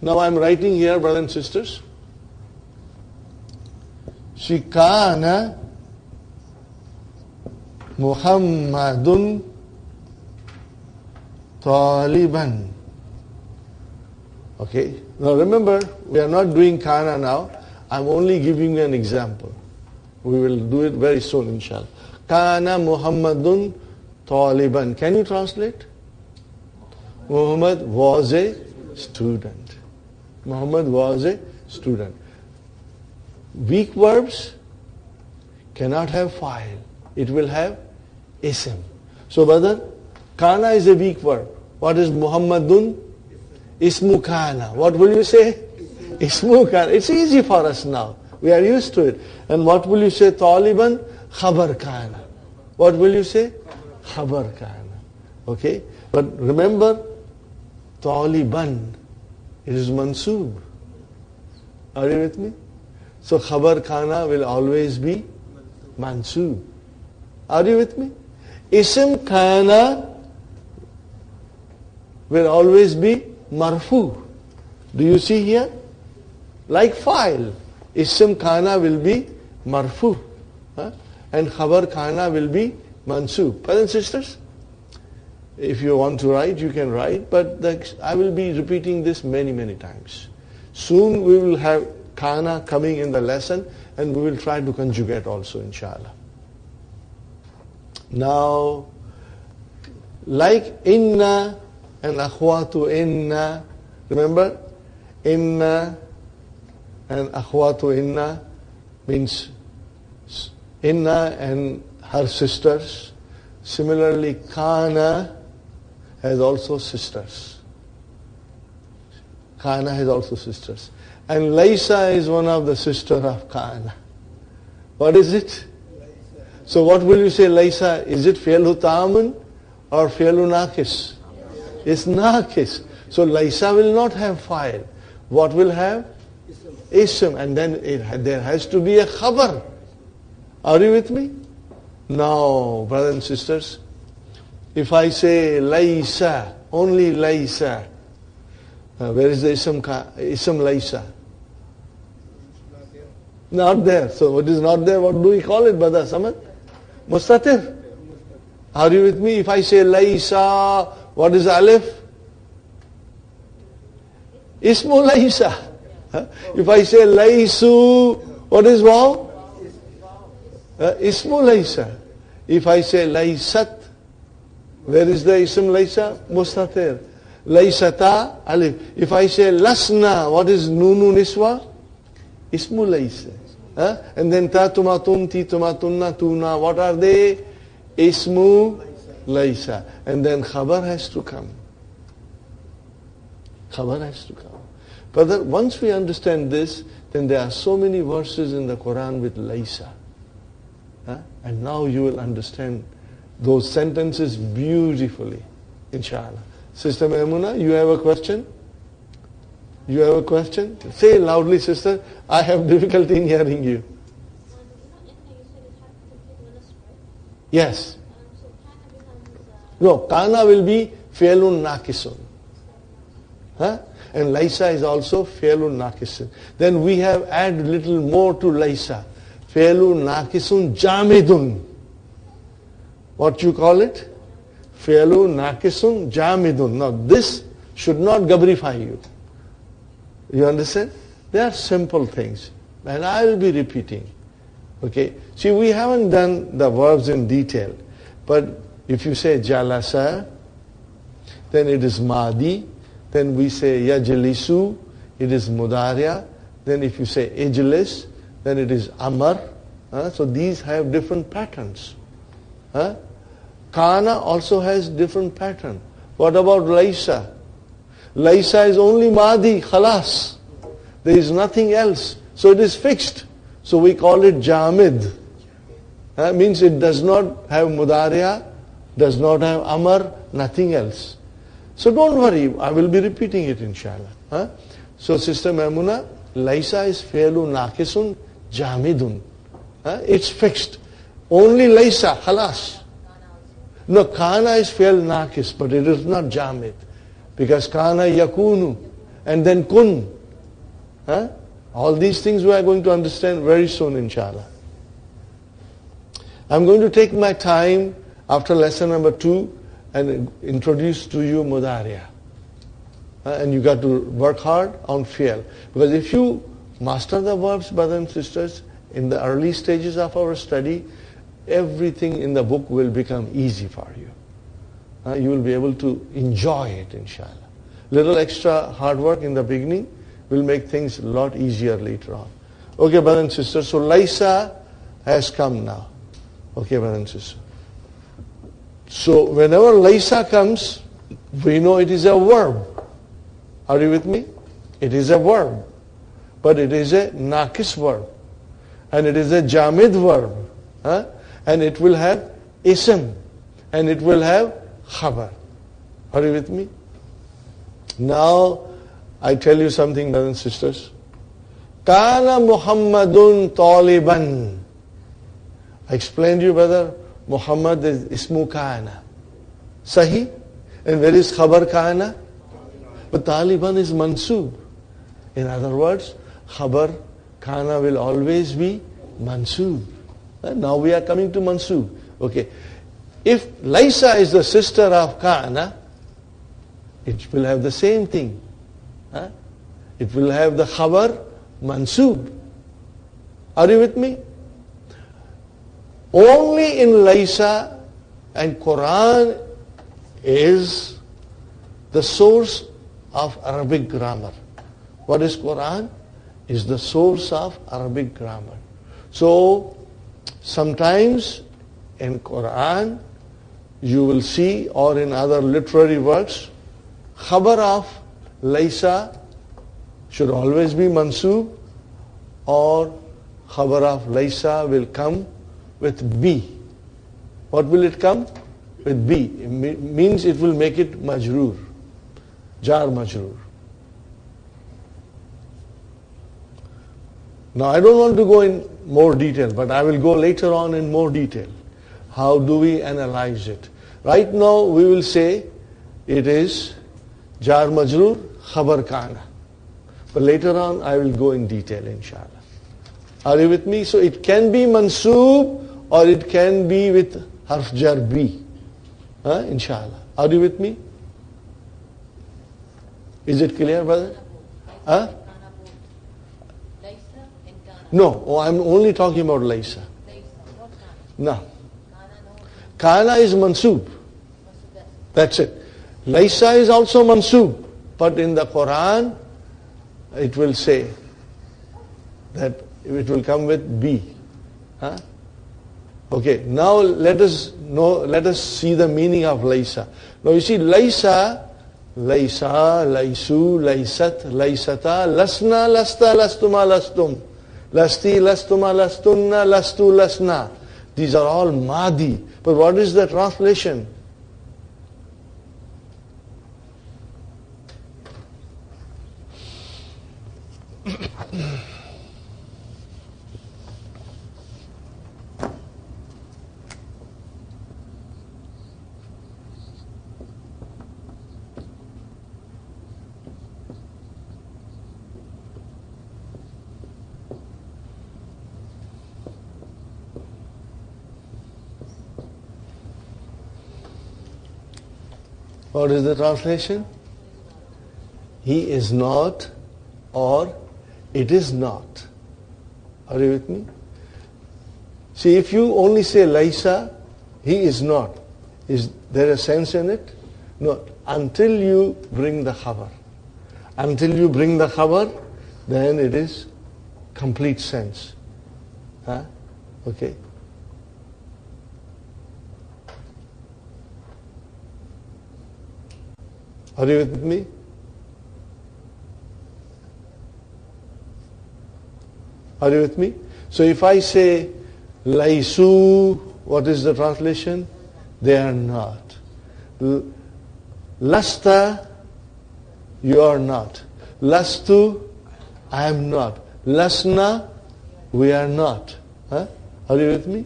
Now I'm writing here, brothers and sisters. Kana Muhammadun Taliban. Okay. Now remember, we are not doing kana now. I'm only giving you an example. We will do it very soon, inshallah. Kana Muhammadun Taliban. Can you translate? Muhammad was a student. Muhammad was a student. Weak verbs cannot have fa'il. It will have ism. So brother, kana is a weak verb. What is Muhammadun? Ismu kana. What will you say? Ismu kana. It's easy for us now. We are used to it. And what will you say? Taliban? Khabar kana. What will you say? Khabar kana. Okay? But remember, Taliban, it is mansoob. Are you with me? So khabar kana will always be mansoob. Are you with me? Ism kana will always be marfu. Do you see here? Like file. Ism kana will be marfu. And khabar kana will be mansoob. Brothers and sisters, if you want to write, you can write, but I will be repeating this many, many times. Soon we will have kana coming in the lesson, and we will try to conjugate also, inshallah. Now, like inna and akhwatu inna, remember? Inna and akhwatu inna means inna and her sisters. Similarly, kana has also sisters. Kana has also sisters. And Laysa is one of the sisters of Kana. What is it? So what will you say Laysa? Is it fi'lu ta'amun or fi'lu naqis? It's naqis. So Laysa will not have fa'il. What will have? Ism. And then there has to be a khabar. Are you with me? Now, brothers and sisters, if I say Laysa, only Laysa, where is the ism Laysa? Not there. So what is not there? What do we call it, Brother Samad? Mustatir. Are you with me? If I say Laysa, what is Alif? Ismu Laysa. If I say Laysu, what is Waw? Ismu Laysa. If I say Laysat, where is the ism Laysa? Mustatir. Laysata, Alif. If I say Lasna, what is Nunu Niswa? Ismu Laysa. And then Ta Tumatun, Ti Tumatunna, Tuna, what are they? Ismu Laysa. And then Khabar has to come. Khabar has to come. Brother, once we understand this, then there are so many verses in the Quran with Laysa. And now you will understand those sentences beautifully, inshallah. Sister Maimuna, you have a question? You have a question? Say loudly, sister. I have difficulty in hearing you. Yes. No, kana will be fi'lun naqisun. And Laysa is also fi'lun naqisun. Then we have added little more to Laysa. Fi'lun naqisun jamidun. What you call it? Fi'lun naqisun jamidun. Now this should not gabrify you. You understand? They are simple things. And I will be repeating. Okay? See, we haven't done the verbs in detail. But if you say jalasa, then it is madi. Then we say yajlisu, it is mudariya. Then if you say ijlis, then it is amar. So these have different patterns. Kana also has different pattern. What about Laysa? Laysa is only Madi, Khalas. There is nothing else. So it is fixed. So we call it Jamid. Means it does not have Mudariya, does not have Amar, nothing else. So don't worry, I will be repeating it inshallah. So Sister Maimuna, Laysa is Fi'lu Naqisun Jamidun. It's fixed. Only Laysa, Khalas. No, Kana is Fi'l Naqis, but it is not Jamid. Because Kana yakunu. and then kun. Huh? All these things we are going to understand very soon, inshallah. I'm going to take my time after lesson number 2 and introduce to you Mudariya. And you got to work hard on fi'l. Because if you master the verbs, brothers and sisters, in the early stages of our study, everything in the book will become easy for you. You will be able to enjoy it, inshallah. Little extra hard work in the beginning will make things a lot easier later on. Okay, brothers and sisters, so Laysa has come now. Okay, brothers and sisters. So whenever Laysa comes, we know it is a verb. Are you with me? It is a verb. But it is a Naqis verb. And it is a Jamid verb. And it will have Ism. And it will have Khabar. Are you with me? Now, I tell you something, brothers and sisters. Kana Muhammadun Taliban. I explained to you, brother, Muhammad is Ismu Kana. Sahi? And where is Khabar Kana? But Taliban is Mansub. In other words, Khabar Kana will always be Mansub. Now we are coming to Mansub. Okay. If Laysa is the sister of Kana, it will have the same thing. It will have the Khabar Mansub. Are you with me? Only in Laysa, and Quran is the source of Arabic grammar. What is Quran? Is the source of Arabic grammar. So, sometimes in Quran, you will see, or in other literary works, Khabar of Laysa should always be Mansub, or Khabar of Laysa will come with B. What will it come? With B. It means it will make it Majroor. Jar Majroor. Now I don't want to go in more detail, but I will go later on in more detail. How do we analyze it? Right now we will say it is Jar Majroor, Khabar Kana. But later on I will go in detail, inshallah. Are you with me? So it can be Mansoob or it can be with Harf Jar B. Inshallah. Are you with me? Is it clear, brother? No, I'm only talking about Laysa. No. Kana is Mansoob. That's it. Laysa is also Mansoob. But in the Quran, it will say that it will come with B. Okay, now let us see the meaning of Laysa. Now you see Laysa, Laysa, Laysu, Laysat, Laysata, Lasna, Lasta, Lastuma, Lastum, Lasti, Lastuma, Lastunna, Lastu, Lasna. These are all Madi. But what is the translation? What is the translation? He is not, or it is not. Are you with me? See, if you only say Laysa, he is not. Is there a sense in it? No. Until you bring the Khabar. Until you bring the Khabar, then it is complete sense. Okay. Are you with me? Are you with me? So if I say Laysu, what is the translation? They are not. Lasta, you are not. Lastu, I am not. Lasna, we are not. Are you with me?